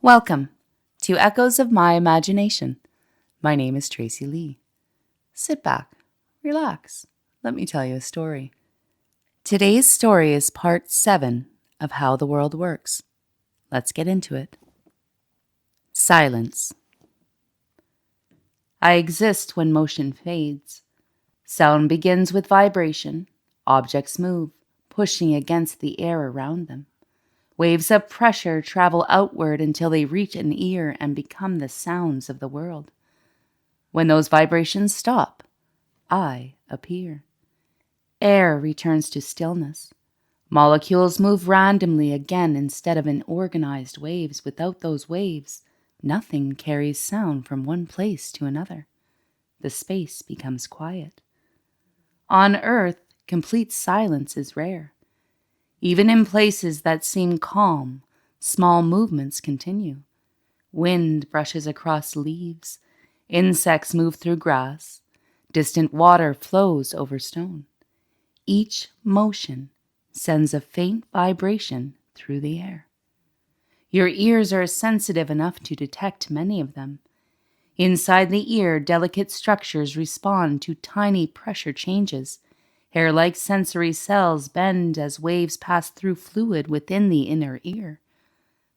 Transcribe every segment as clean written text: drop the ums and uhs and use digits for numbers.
Welcome to Echoes of My Imagination. My name is Tracy Lee. Sit back, relax, let me tell you a story. Today's story is part 7 of How the World Works. Let's get into it. Silence. I exist when motion fades. Sound begins with vibration. Objects move, pushing against the air around them. Waves of pressure travel outward until they reach an ear and become the sounds of the world. When those vibrations stop, I appear. Air returns to stillness. Molecules move randomly again instead of in organized waves. Without those waves, nothing carries sound from one place to another. The space becomes quiet. On Earth, complete silence is rare. Even in places that seem calm, small movements continue. Wind brushes across leaves. Insects move through grass. Distant water flows over stone. Each motion sends a faint vibration through the air. Your ears are sensitive enough to detect many of them. Inside the ear, delicate structures respond to tiny pressure changes. Hair-like sensory cells bend as waves pass through fluid within the inner ear.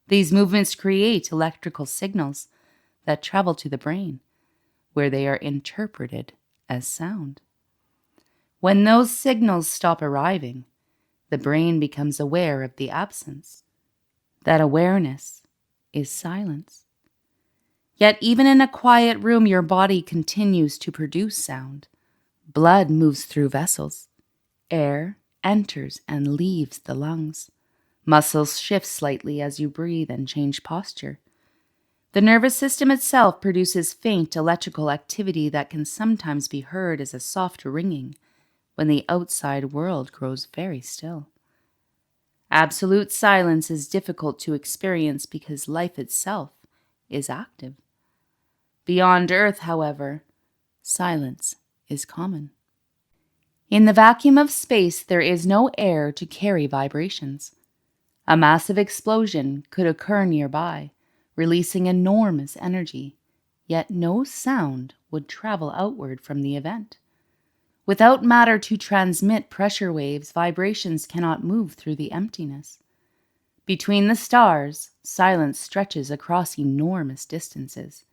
These movements create electrical signals that travel to the brain, where they are interpreted as sound. When those signals stop arriving, the brain becomes aware of the absence. That awareness is silence. Yet even in a quiet room, your body continues to produce sound. Blood moves through vessels. Air enters and leaves the lungs. Muscles shift slightly as you breathe and change posture. The nervous system itself produces faint electrical activity that can sometimes be heard as a soft ringing when the outside world grows very still. Absolute silence is difficult to experience because life itself is active. Beyond Earth, however, silence is common. In the vacuum of space, there is no air to carry vibrations. A massive explosion could occur nearby, releasing enormous energy, yet no sound would travel outward from the event. Without matter to transmit pressure waves, vibrations cannot move through the emptiness. Between the stars, silence stretches across enormous distances.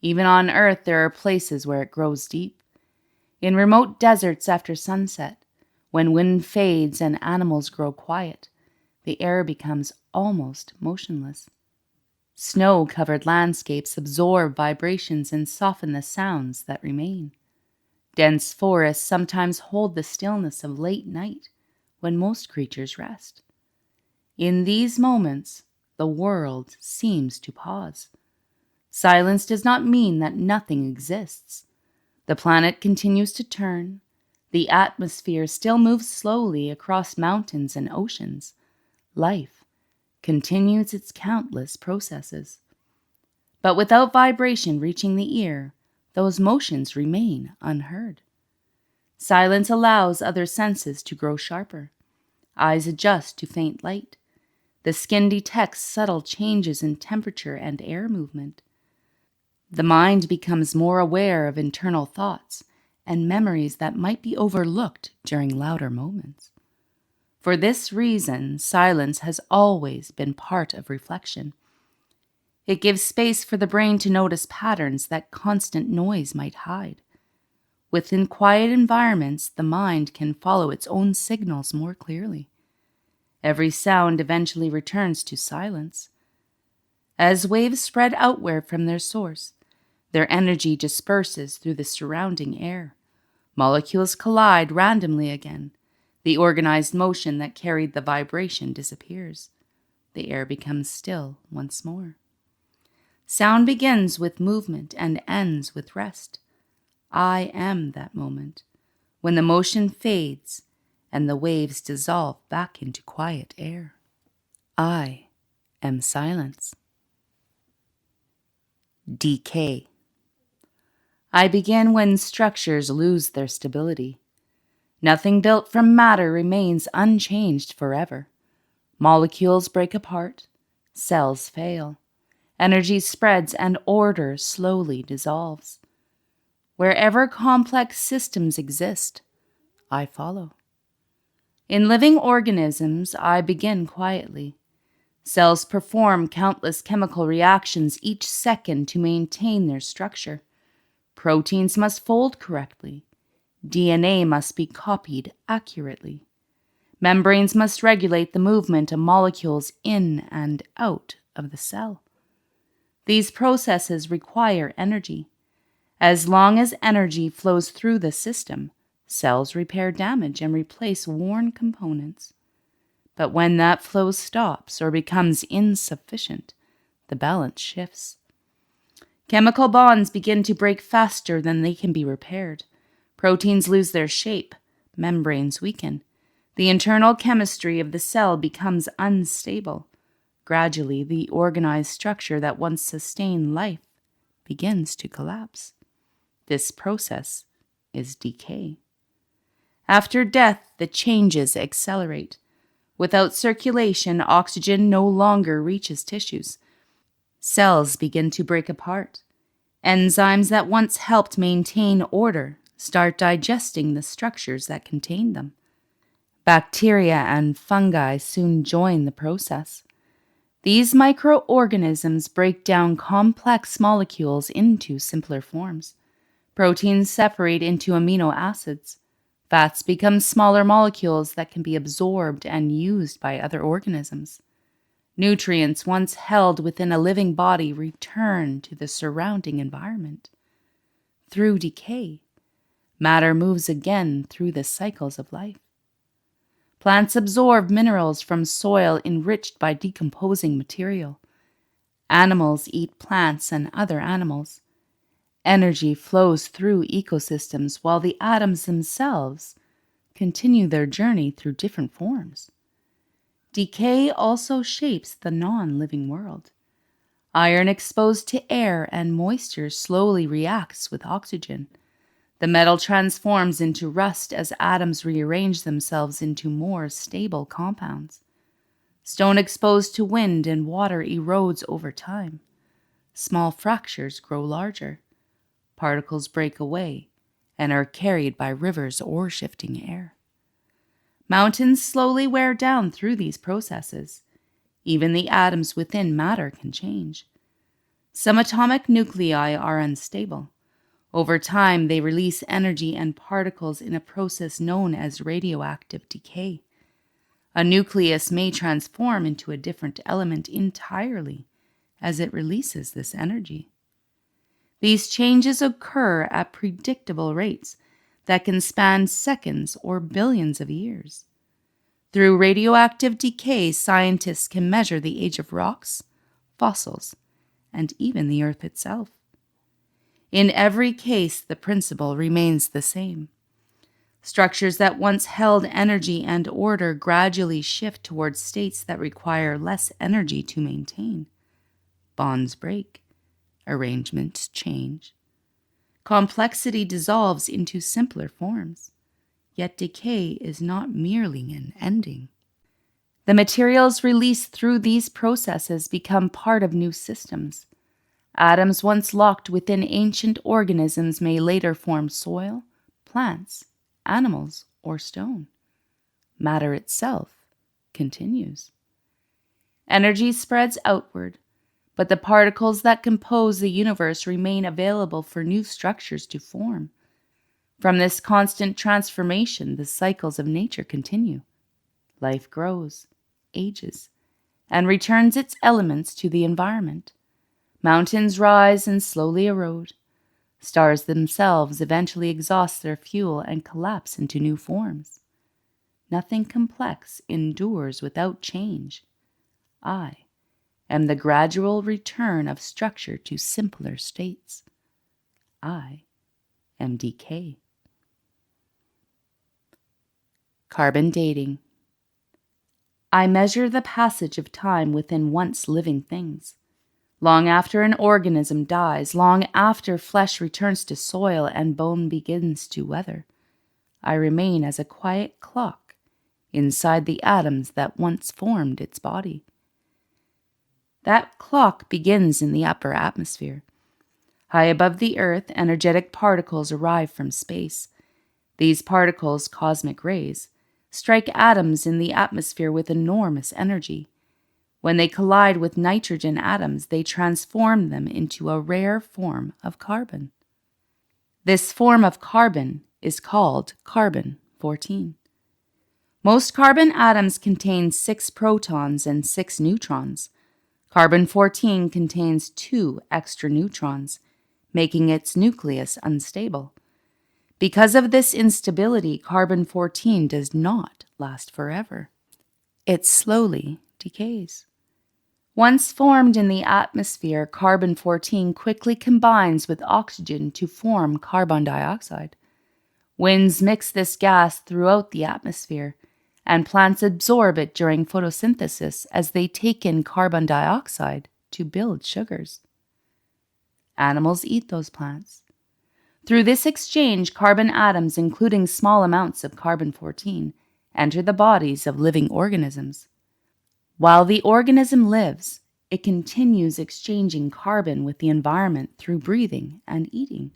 Even on Earth, there are places where it grows deep. In remote deserts after sunset, when wind fades and animals grow quiet, the air becomes almost motionless. Snow-covered landscapes absorb vibrations and soften the sounds that remain. Dense forests sometimes hold the stillness of late night when most creatures rest. In these moments, the world seems to pause. Silence does not mean that nothing exists. The planet continues to turn. The atmosphere still moves slowly across mountains and oceans. Life continues its countless processes. But without vibration reaching the ear, those motions remain unheard. Silence allows other senses to grow sharper. Eyes adjust to faint light. The skin detects subtle changes in temperature and air movement. The mind becomes more aware of internal thoughts and memories that might be overlooked during louder moments. For this reason, silence has always been part of reflection. It gives space for the brain to notice patterns that constant noise might hide. Within quiet environments, the mind can follow its own signals more clearly. Every sound eventually returns to silence. As waves spread outward from their source, their energy disperses through the surrounding air. Molecules collide randomly again. The organized motion that carried the vibration disappears. The air becomes still once more. Sound begins with movement and ends with rest. I am that moment, when the motion fades and the waves dissolve back into quiet air. I am silence. Decay. I begin when structures lose their stability. Nothing built from matter remains unchanged forever. Molecules break apart, cells fail, Energy spreads and order slowly dissolves. Wherever complex systems exist, I follow. In living organisms, I begin quietly. Cells perform countless chemical reactions each second to maintain their structure. Proteins must fold correctly. DNA must be copied accurately. Membranes must regulate the movement of molecules in and out of the cell. These processes require energy. As long as energy flows through the system, cells repair damage and replace worn components. But when that flow stops or becomes insufficient, the balance shifts. Chemical bonds begin to break faster than they can be repaired. Proteins lose their shape. Membranes weaken. The internal chemistry of the cell becomes unstable. Gradually, the organized structure that once sustained life begins to collapse. This process is decay. After death, the changes accelerate. Without circulation, oxygen no longer reaches tissues. Cells begin to break apart. Enzymes that once helped maintain order start digesting the structures that contain them. Bacteria and fungi soon join the process. These microorganisms break down complex molecules into simpler forms. Proteins separate into amino acids. Fats become smaller molecules that can be absorbed and used by other organisms. Nutrients once held within a living body return to the surrounding environment. Through decay, matter moves again through the cycles of life. Plants absorb minerals from soil enriched by decomposing material. Animals eat plants and other animals. Energy flows through ecosystems while the atoms themselves continue their journey through different forms. Decay also shapes the non-living world. Iron exposed to air and moisture slowly reacts with oxygen. The metal transforms into rust as atoms rearrange themselves into more stable compounds. Stone exposed to wind and water erodes over time. Small fractures grow larger. Particles break away and are carried by rivers or shifting air. Mountains slowly wear down through these processes. Even the atoms within matter can change. Some atomic nuclei are unstable. Over time, they release energy and particles in a process known as radioactive decay. A nucleus may transform into a different element entirely as it releases this energy. These changes occur at predictable rates that can span seconds or billions of years. Through radioactive decay, scientists can measure the age of rocks, fossils, and even the Earth itself. In every case, the principle remains the same. Structures that once held energy and order gradually shift towards states that require less energy to maintain. Bonds break. Arrangements change. Complexity dissolves into simpler forms. Yet decay is not merely an ending. The materials released through these processes become part of new systems. Atoms once locked within ancient organisms may later form soil, plants, animals, or stone. Matter itself continues. Energy spreads outward, but the particles that compose the universe remain available for new structures to form. From this constant transformation, the cycles of nature continue. Life grows, ages, and returns its elements to the environment. Mountains rise and slowly erode. Stars themselves eventually exhaust their fuel and collapse into new forms. Nothing complex endures without change. I am the gradual return of structure to simpler states. I am decay. Carbon dating. I measure the passage of time within once living things. Long after an organism dies, long after flesh returns to soil and bone begins to weather, I remain as a quiet clock inside the atoms that once formed its body. That clock begins in the upper atmosphere. High above the Earth, energetic particles arrive from space. These particles, cosmic rays, strike atoms in the atmosphere with enormous energy. When they collide with nitrogen atoms, they transform them into a rare form of carbon. This form of carbon is called carbon-14. Most carbon atoms contain 6 protons and 6 neutrons. Carbon-14 contains 2 extra neutrons, making its nucleus unstable. Because of this instability, carbon-14 does not last forever. It slowly decays. Once formed in the atmosphere, carbon-14 quickly combines with oxygen to form carbon dioxide. Winds mix this gas throughout the atmosphere, and plants absorb it during photosynthesis as they take in carbon dioxide to build sugars. Animals eat those plants. Through this exchange, carbon atoms, including small amounts of carbon-14, enter the bodies of living organisms. While the organism lives, it continues exchanging carbon with the environment through breathing and eating.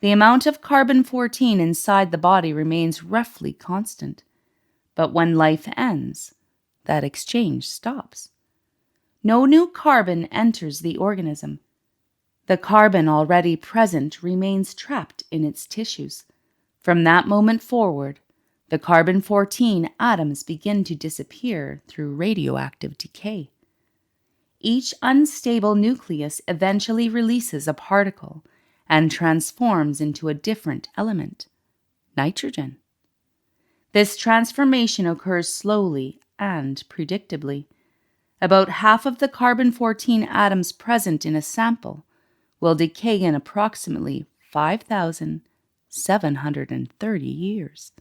The amount of carbon-14 inside the body remains roughly constant, but when life ends, that exchange stops. No new carbon enters the organism. The carbon already present remains trapped in its tissues. From that moment forward, the carbon-14 atoms begin to disappear through radioactive decay. Each unstable nucleus eventually releases a particle and transforms into a different element, nitrogen. This transformation occurs slowly and predictably. About half of the carbon-14 atoms present in a sample will decay in approximately 5,730 years.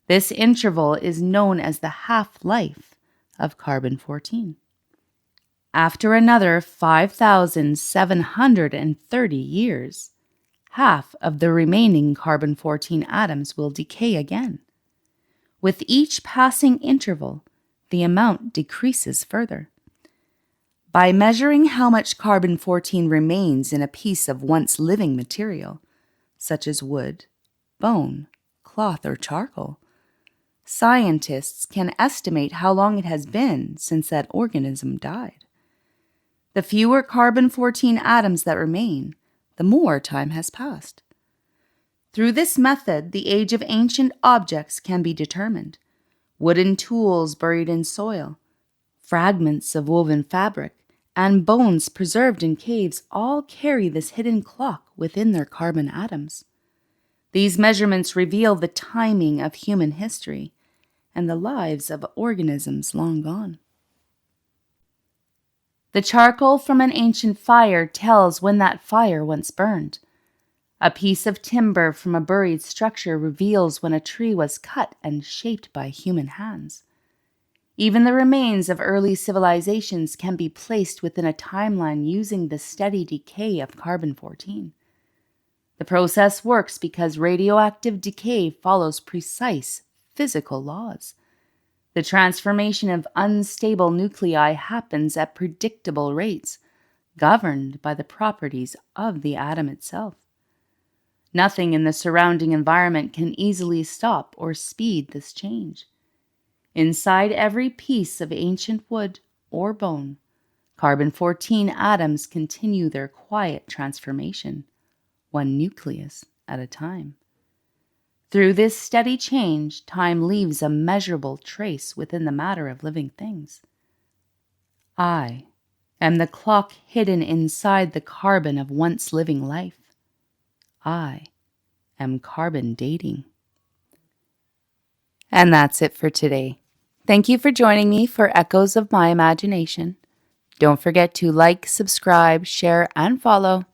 This interval is known as the half-life of carbon-14. After another 5,730 years, half of the remaining carbon-14 atoms will decay again. With each passing interval, the amount decreases further. By measuring how much carbon-14 remains in a piece of once living material, such as wood, bone, cloth, or charcoal, scientists can estimate how long it has been since that organism died. The fewer carbon-14 atoms that remain, the more time has passed. Through this method, the age of ancient objects can be determined. Wooden tools buried in soil, fragments of woven fabric, and bones preserved in caves all carry this hidden clock within their carbon atoms. These measurements reveal the timing of human history and the lives of organisms long gone. The charcoal from an ancient fire tells when that fire once burned. A piece of timber from a buried structure reveals when a tree was cut and shaped by human hands. Even the remains of early civilizations can be placed within a timeline using the steady decay of carbon-14. The process works because radioactive decay follows precise physical laws. The transformation of unstable nuclei happens at predictable rates, governed by the properties of the atom itself. Nothing in the surrounding environment can easily stop or speed this change. Inside every piece of ancient wood or bone, carbon-14 atoms continue their quiet transformation, one nucleus at a time. Through this steady change, time leaves a measurable trace within the matter of living things. I am the clock hidden inside the carbon of once living life. I am carbon dating. And that's it for today. Thank you for joining me for Echoes of My Imagination. Don't forget to like, subscribe, share, and follow.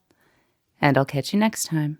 And I'll catch you next time.